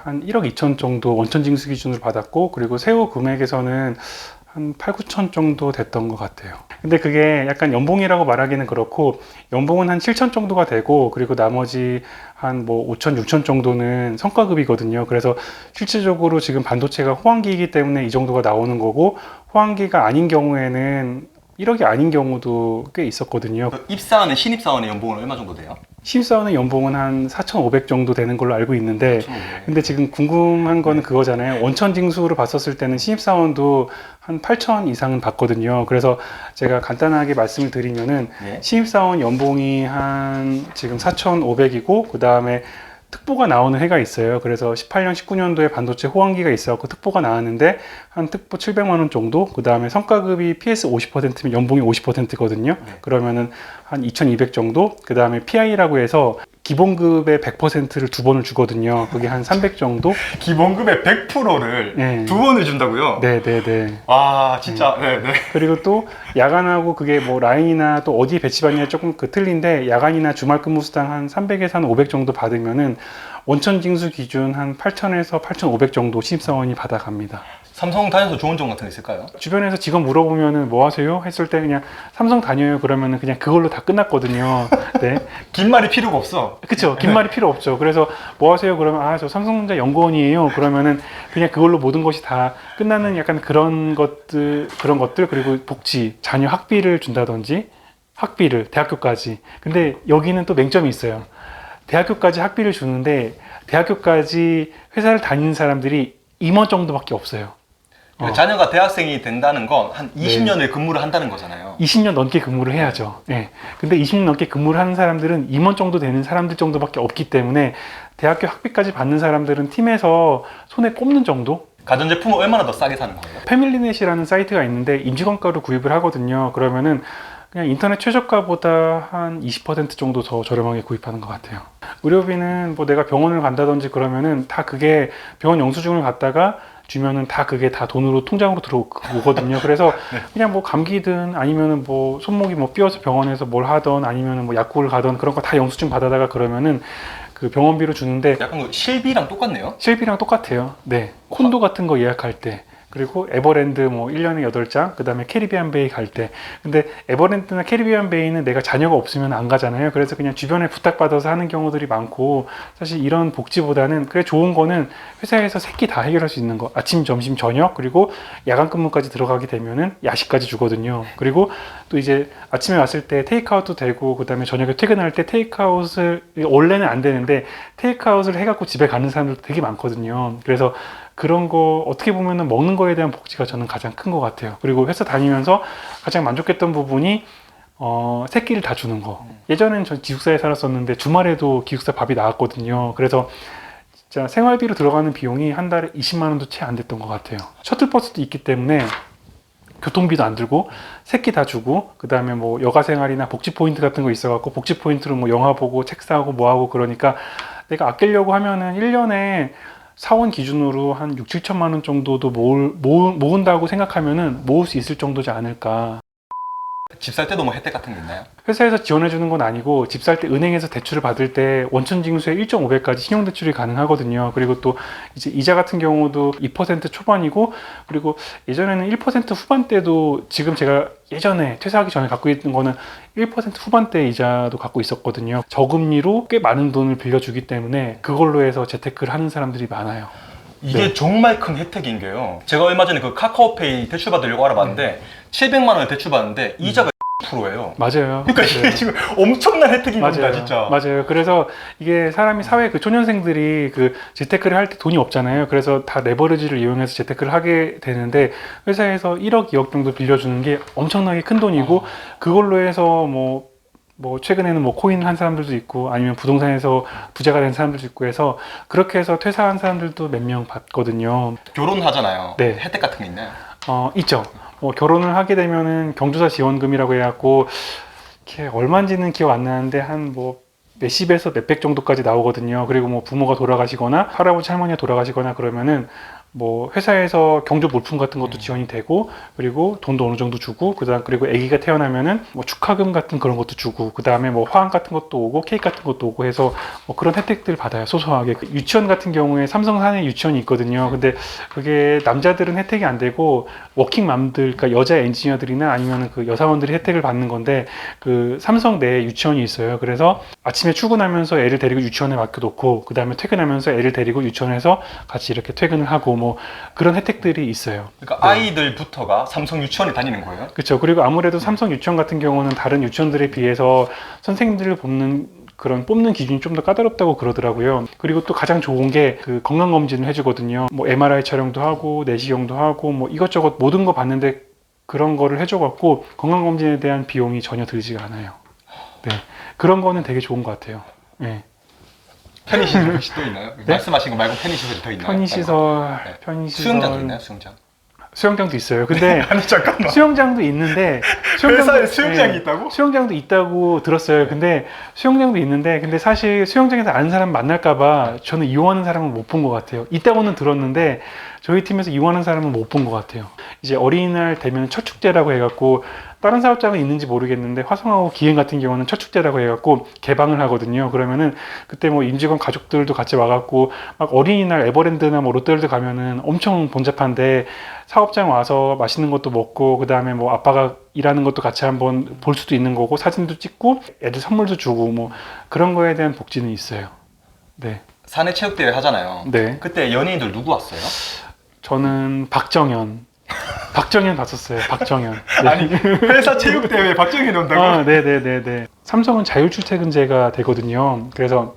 한 1억 2천 정도 원천징수 기준으로 받았고, 그리고 세후 금액에서는 한 8, 9천 정도 됐던 것 같아요. 근데 그게 약간 연봉이라고 말하기는 그렇고, 연봉은 한 7천 정도가 되고, 그리고 나머지 한 뭐 5천, 6천 정도는 성과급이거든요. 그래서 실질적으로 지금 반도체가 호황기이기 때문에 이 정도가 나오는 거고, 호황기가 아닌 경우에는 1억이 아닌 경우도 꽤 있었거든요. 입사하는 신입사원의 연봉은 얼마 정도 돼요? 신입사원의 연봉은 한 4,500 정도 되는 걸로 알고 있는데, 근데 지금 궁금한 거는 그거잖아요. 원천징수로 봤었을 때는 신입사원도 한 8,000 이상은 받거든요. 그래서 제가 간단하게 말씀을 드리면은, 네. 신입사원 연봉이 한 지금 4,500이고, 그 다음에 특보가 나오는 해가 있어요. 그래서 18년, 19년도에 반도체 호황기가 있어갖고 특보가 나왔는데, 한 특보 700만 원 정도, 그 다음에 성과급이 PS 50%면 연봉이 50%거든요. 네. 그러면은 한 2,200 정도, 그 다음에 PI라고 해서 기본급의 100%를 두 번을 주거든요. 그게 한 300 정도? 기본급의 100%를 네. 두 번을 준다고요? 네네네. 와, 진짜. 네네. 그리고 또 야간하고 그게 뭐 라인이나 또 어디에 배치받느냐 조금 틀린데, 야간이나 주말 근무 수당 한 300에서 한 500 정도 받으면은 원천징수 기준 한 8,000에서 8,500 정도 신입사원이 받아갑니다. 삼성 다녀서 좋은 점 같은 거 있을까요? 주변에서 직업 물어보면은 뭐 하세요? 했을 때 그냥 삼성 다녀요. 그러면은 그냥 그걸로 다 끝났거든요. 네. 긴 말이 필요가 없어. 그쵸. 긴 말이 필요 없죠. 그래서 뭐 하세요? 그러면 저 삼성전자 연구원이에요. 그러면은 그냥 그걸로 모든 것이 다 끝나는 약간 그런 것들, 그리고 복지, 자녀 학비를 준다든지 학비를 대학교까지. 근데 여기는 또 맹점이 있어요. 대학교까지 학비를 주는데 대학교까지 회사를 다니는 사람들이 임원 정도밖에 없어요. 그러니까 자녀가 대학생이 된다는 건 한 20년을 근무를 한다는 거잖아요. 20년 넘게 근무를 해야죠. 네. 근데 20년 넘게 근무를 하는 사람들은 임원 정도 되는 사람들 정도밖에 없기 때문에 대학교 학비까지 받는 사람들은 팀에서 손에 꼽는 정도? 가전제품을 얼마나 더 싸게 사는 거예요? 패밀리넷이라는 사이트가 있는데 임직원가로 구입을 하거든요. 그러면은 그냥 인터넷 최저가보다 한 20% 정도 더 저렴하게 구입하는 것 같아요. 의료비는 뭐 내가 병원을 간다든지 그러면은 다 그게 병원 영수증을 갖다가 주면은 다 그게 다 돈으로 통장으로 들어오거든요. 그래서 그냥 뭐 감기든 아니면은 뭐 손목이 뭐 삐어서 병원에서 뭘 하던 아니면은 뭐 약국을 가던 그런 거 다 영수증 받아다가 그러면은 그 병원비로 주는데, 약간 그 실비랑 똑같네요? 실비랑 똑같아요. 네. 콘도 같은 거 예약할 때. 그리고 에버랜드 뭐 1년에 8장, 그 다음에 캐리비안 베이 갈 때. 근데 에버랜드나 캐리비안 베이는 내가 자녀가 없으면 안 가잖아요. 그래서 그냥 주변에 부탁받아서 하는 경우들이 많고, 사실 이런 복지보다는 그래 좋은 거는 회사에서 세 끼 다 해결할 수 있는 거. 아침, 점심, 저녁, 그리고 야간 근무까지 들어가게 되면은 야식까지 주거든요. 그리고 또 이제 아침에 왔을 때 테이크아웃도 되고, 그 다음에 저녁에 퇴근할 때 테이크아웃을, 원래는 안 되는데 테이크아웃을 해갖고 집에 가는 사람들도 되게 많거든요. 그래서 그런 거 어떻게 보면은 먹는 거에 대한 복지가 저는 가장 큰 것 같아요. 그리고 회사 다니면서 가장 만족했던 부분이 세 끼를 다 주는 거. 예전엔 전 기숙사에 살았었는데 주말에도 기숙사 밥이 나왔거든요. 그래서 진짜 생활비로 들어가는 비용이 한 달에 20만 원도 채 안 됐던 것 같아요. 셔틀버스도 있기 때문에 교통비도 안 들고 세 끼 다 주고, 그 다음에 뭐 여가 생활이나 복지 포인트 같은 거 있어갖고 복지 포인트로 뭐 영화 보고 책 사고 뭐 하고, 그러니까 내가 아끼려고 하면은 1년에 사원 기준으로 한 6, 7천만 원 정도도 모은다고 생각하면은 모을 수 있을 정도지 않을까. 집 살 때도 뭐 혜택 같은 게 있나요? 회사에서 지원해 주는 건 아니고, 집 살 때 은행에서 대출을 받을 때 원천징수의 1.5배까지 신용대출이 가능하거든요. 그리고 또 이제 이자 같은 경우도 2% 초반이고, 그리고 예전에는 1% 후반대도, 지금 제가 예전에 퇴사하기 전에 갖고 있는 거는 1% 후반대 이자도 갖고 있었거든요. 저금리로 꽤 많은 돈을 빌려주기 때문에 그걸로 해서 재테크를 하는 사람들이 많아요. 이게 네. 정말 큰 혜택인 게요. 제가 얼마 전에 그 카카오페이 대출 받으려고 알아봤는데 700만 원을 대출 받는데 이자가 0%예요. 맞아요. 그러니까 이게 맞아요. 지금 엄청난 혜택인 겁니다, 맞아요. 진짜. 맞아요. 그래서 이게 사람이 사회 그 초년생들이 그 재테크를 할 때 돈이 없잖아요. 그래서 다 레버리지를 이용해서 재테크를 하게 되는데, 회사에서 1억, 2억 정도 빌려주는 게 엄청나게 큰 돈이고, 그걸로 해서 뭐 최근에는 뭐 코인 한 사람들도 있고, 아니면 부동산에서 부자가 된 사람들도 있고 해서, 그렇게 해서 퇴사한 사람들도 몇 명 봤거든요. 결혼하잖아요. 네. 혜택 같은 게 있나요? 있죠. 결혼을 하게 되면은 경조사 지원금이라고 해갖고, 이렇게 얼마인지는 기억 안 나는데 한 뭐 몇십에서 몇백 정도까지 나오거든요. 그리고 뭐 부모가 돌아가시거나 할아버지 할머니가 돌아가시거나 그러면은 뭐 회사에서 경조 물품 같은 것도 지원이 되고, 그리고 돈도 어느 정도 주고, 그리고 아기가 태어나면은 뭐 축하금 같은 그런 것도 주고, 그 다음에 뭐 화환 같은 것도 오고 케이크 같은 것도 오고 해서 뭐 그런 혜택들 받아요. 소소하게. 그 유치원 같은 경우에 삼성 사내 유치원이 있거든요. 근데 그게 남자들은 혜택이 안 되고 워킹맘들, 그러니까 여자 엔지니어들이나 아니면 그 여사원들이 혜택을 받는 건데, 그 삼성 내에 유치원이 있어요. 그래서 아침에 출근하면서 애를 데리고 유치원에 맡겨놓고, 그 다음에 퇴근하면서 애를 데리고 유치원에서 같이 이렇게 퇴근을 하고 뭐 그런 혜택들이 있어요. 그러니까 아이들부터가 삼성 유치원에 다니는 거예요? 그렇죠. 그리고 아무래도 삼성 유치원 같은 경우는 다른 유치원들에 비해서 선생님들을 뽑는 기준이 좀 더 까다롭다고 그러더라고요. 그리고 또 가장 좋은 게 그 건강검진을 해주거든요. 뭐 MRI 촬영도 하고 내시경도 하고 뭐 이것저것 모든 거 봤는데 그런 거를 해줘갖고 건강검진에 대한 비용이 전혀 들지가 않아요. 네, 그런 거는 되게 좋은 것 같아요. 네. 편의시설 혹시 또 있나요? 네? 말씀하신 거 말고 편의시설이 더 있나요? 편의시설, 네. 편의시설. 수영장도 있나요? 수영장? 수영장도 있어요. 근데 아니 잠깐만. 수영장도 있는데 회사에 수영장이 네, 있다고? 수영장도 있다고 들었어요. 근데 수영장도 있는데 근데 사실 수영장에서 아는 사람 만날까봐 저는 이용하는 사람은 못 본 것 같아요. 있다고는 들었는데 저희 팀에서 이용하는 사람은 못 본 것 같아요. 이제 어린이날 되면 첫 축제라고 해갖고 다른 사업장은 있는지 모르겠는데 화성하고 기행 같은 경우는 첫 축제라고 해갖고 개방을 하거든요. 그러면은 그때 뭐 임직원 가족들도 같이 와갖고 막 어린이날 에버랜드나 뭐 롯데월드 가면은 엄청 번잡한데 사업장 와서 맛있는 것도 먹고 그 다음에 뭐 아빠가 일하는 것도 같이 한번 볼 수도 있는 거고 사진도 찍고 애들 선물도 주고 뭐 그런 거에 대한 복지는 있어요. 네. 사내 체육대회 하잖아요. 네. 그때 연예인들 누구 왔어요? 저는 박정현 봤었어요. 박정현. 네. 아니 회사 체육대회에 박정현이 온다고? 아, 네네네네. 삼성은 자율출퇴근제가 되거든요. 그래서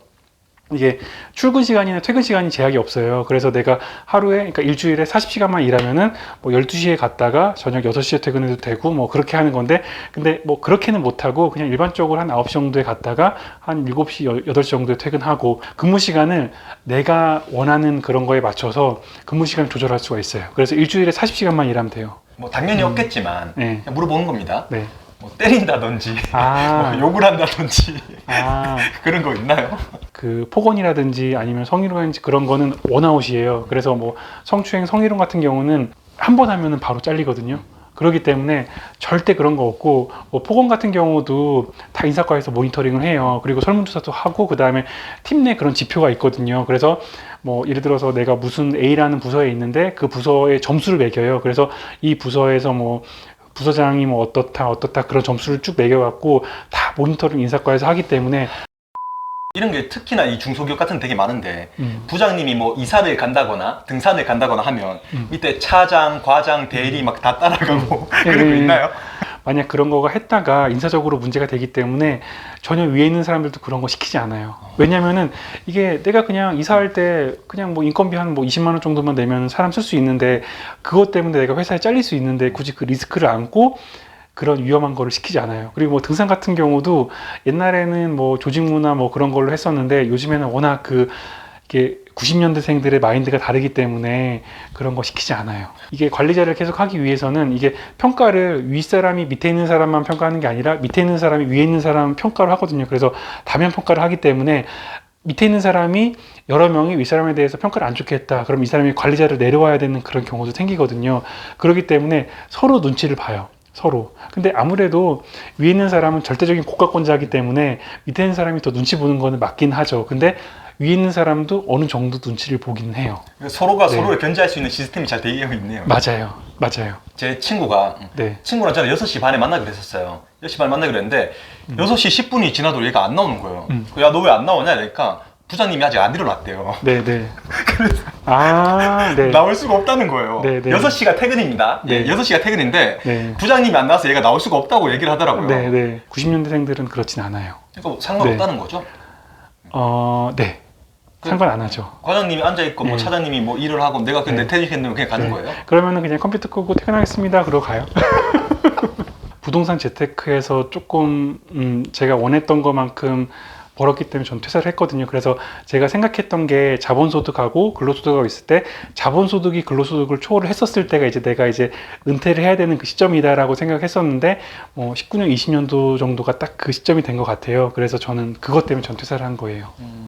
이게 출근 시간이나 퇴근 시간이 제약이 없어요. 그래서 내가 하루에, 그러니까 일주일에 40시간만 일하면은 뭐 12시에 갔다가 저녁 6시에 퇴근해도 되고 뭐 그렇게 하는 건데, 근데 뭐 그렇게는 못하고 그냥 일반적으로 한 9시 정도에 갔다가 한 7시, 8시 정도에 퇴근하고 근무 시간을 내가 원하는 그런 거에 맞춰서 근무 시간을 조절할 수가 있어요. 그래서 일주일에 40시간만 일하면 돼요. 뭐 당연히 없겠지만 네. 그냥 물어보는 겁니다. 네. 뭐 때린다든지 아. 뭐 욕을 한다든지 아. 그런 거 있나요? 그 폭언이라든지 아니면 성희롱이라든지 그런 거는 원아웃이에요. 그래서 뭐 성추행, 성희롱 같은 경우는 한 번 하면은 바로 잘리거든요. 그렇기 때문에 절대 그런 거 없고, 뭐 폭언 같은 경우도 다 인사과에서 모니터링을 해요. 그리고 설문조사도 하고, 그 다음에 팀 내 그런 지표가 있거든요. 그래서 뭐 예를 들어서 내가 무슨 A라는 부서에 있는데 그 부서의 점수를 매겨요. 그래서 이 부서에서 뭐 부서장이 뭐 어떻다 그런 점수를 쭉 매겨갖고 다 모니터링 인사과에서 하기 때문에. 이런 게 특히나 이 중소기업 같은 데 되게 많은데 부장님이 뭐 이사를 간다거나 등산을 간다거나 하면 밑에 차장, 과장, 대리 막 다 따라가고 그런 거 있나요? 만약 그런 거가 했다가 인사적으로 문제가 되기 때문에 전혀 위에 있는 사람들도 그런 거 시키지 않아요. 왜냐면은 이게 내가 그냥 이사할 때 그냥 뭐 인건비 한 뭐 20만 원 정도만 내면 사람 쓸 수 있는데 그것 때문에 내가 회사에 잘릴 수 있는데 굳이 그 리스크를 안고 그런 위험한 거를 시키지 않아요. 그리고 뭐 등산 같은 경우도 옛날에는 뭐 조직문화 뭐 그런 걸로 했었는데 요즘에는 워낙 이게 90년대생들의 마인드가 다르기 때문에 그런 거 시키지 않아요. 이게 관리자를 계속 하기 위해서는 이게 평가를 윗사람이 밑에 있는 사람만 평가하는 게 아니라 밑에 있는 사람이 위에 있는 사람 평가를 하거든요. 그래서 다면 평가를 하기 때문에 밑에 있는 사람이 여러 명이 윗사람에 대해서 평가를 안 좋게 했다. 그럼 이 사람이 관리자를 내려와야 되는 그런 경우도 생기거든요. 그렇기 때문에 서로 눈치를 봐요. 서로. 근데 아무래도 위에 있는 사람은 절대적인 고가권자이기 때문에 밑에 있는 사람이 더 눈치 보는 거는 맞긴 하죠. 근데 위에 있는 사람도 어느 정도 눈치를 보기는 해요. 서로가 네. 서로를 견제할 수 있는 시스템이 잘 되어 있네요. 맞아요. 제 친구가 네. 친구랑 저는 6시 반에 만나기로 했었어요. 6시 반에 만나기로 했는데 6시 10분이 지나도 얘가 안 나오는 거예요. 야, 너 왜 안 나오냐? 이러니까 부장님이 아직 안 일어났대요. 네네. 아, 네. 나올 수가 없다는 거예요. 네, 네. 6시가 퇴근입니다. 네. 6시가 퇴근인데 네. 부장님이 안 나와서 얘가 나올 수가 없다고 얘기를 하더라고요. 네네. 90년대생들은 그렇진 않아요. 그러니까 상관없다는 거죠? 네. 상관 안 하죠. 과장님이 앉아있고 뭐 네. 차장님이 뭐 일을 하고 내가 그냥 네. 내 퇴직했는데 그냥 가는 네. 거예요? 그러면은 그냥 컴퓨터 끄고 퇴근하겠습니다. 그러고 가요. 부동산 재테크에서 조금 제가 원했던 것만큼 벌었기 때문에 전 퇴사를 했거든요. 그래서 제가 생각했던 게 자본소득하고 근로소득하고 있을 때 자본소득이 근로소득을 초월을 했었을 때가 이제 내가 이제 은퇴를 해야 되는 그 시점이다라고 생각했었는데 19년, 20년도 정도가 딱 그 시점이 된 것 같아요. 그래서 저는 그것 때문에 전 퇴사를 한 거예요.